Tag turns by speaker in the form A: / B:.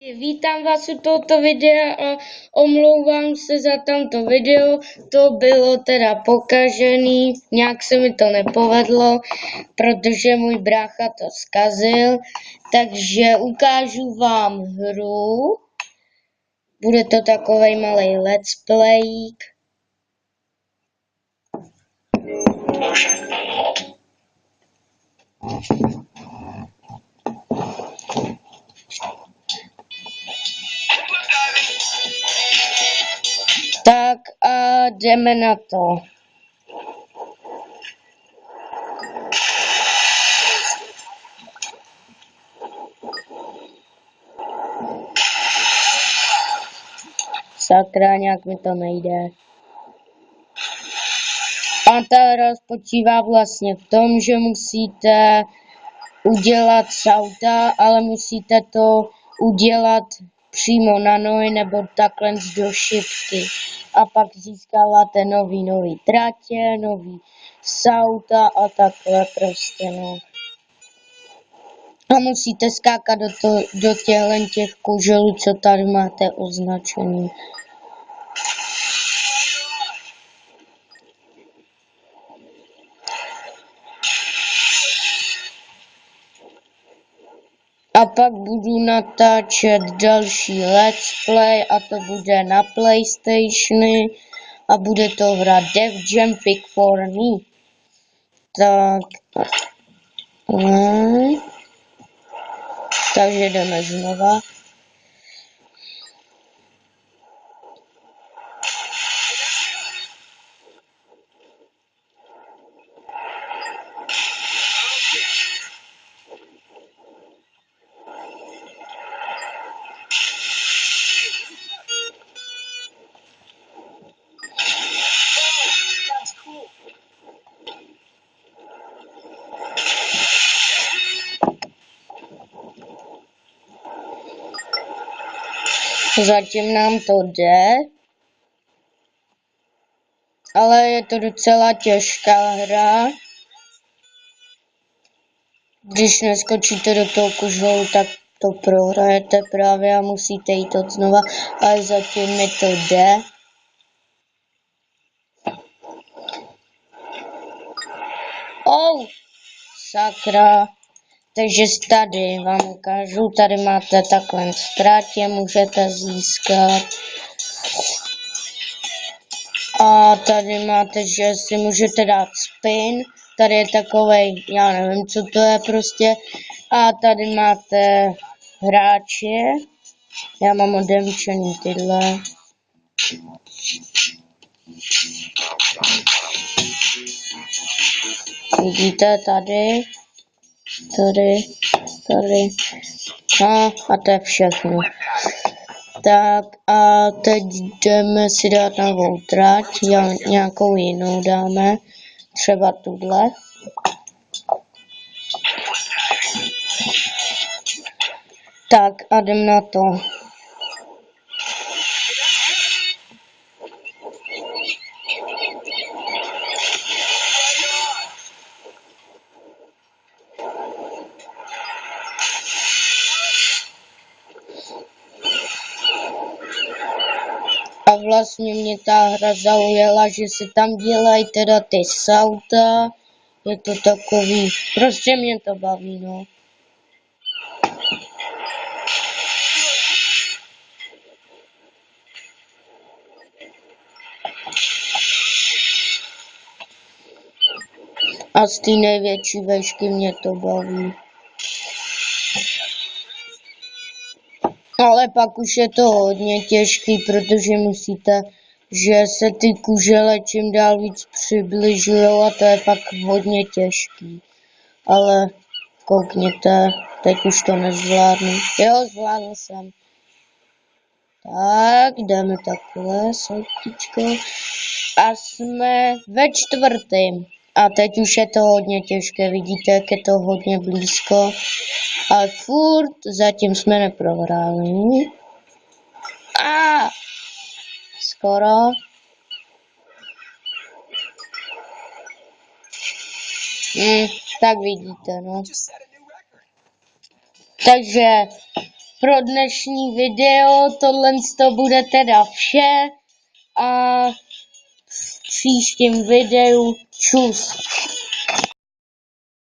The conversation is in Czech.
A: Vítám vás u tohoto videa a omlouvám se za tamto video, to bylo teda pokažený, nějak se mi to nepovedlo, protože můj brácha to zkazil, takže ukážu vám hru, bude to takovej malej let's playík. Tak a jdeme na to. Sakra, nějak mi to nejde. A ta hra spočívá vlastně v tom, že musíte udělat salta, ale musíte to udělat přímo na nohy nebo takhle do šipky. A pak získáváte nový tratě, nový salta a takhle prostě no. A musíte skákat do těch kuželů, co tady máte označený. A pak budu natáčet další let's play a to bude na PlayStationy a bude to hra Def Jam Pick 4 Me. Tak. Takže jdeme znova. Zatím nám to jde, ale je to docela těžká hra. Když neskočíte do toho kuželu, tak to prohrajete právě a musíte jít od znova, ale zatím mi to jde. Sakra. Takže tady vám ukážu, tady máte takhle ztrátě, můžete získat. A tady máte, že si můžete dát spin, tady je takovej, já nevím, co to je prostě. A tady máte hráče, já mám odemčený tyhle. Vidíte tady. A to je všechno. Tak a teď jdeme si dát novou trať, nějakou jinou dáme, třeba tuhle. Tak a jdem na to. A vlastně mě ta hra zaujala, že se tam dělají teda ty salta, je to takový, prostě mě to baví, no. A z té největší vešky mě to baví. Ale pak už je to hodně těžký, protože musíte, že se ty kužele čím dál víc přibližujou a to je pak hodně těžký. Ale koukněte, teď už to nezvládnu. Jo, zvládl jsem. Tak, jdeme takhle, saltičko. A jsme ve čtvrtém. A teď už je to hodně těžké, vidíte, jak je to hodně blízko. Ale furt zatím jsme neprohráli. Skoro. Tak vidíte, no. Takže pro dnešní video. Tohle to bude teda vše a v příštím videu čus.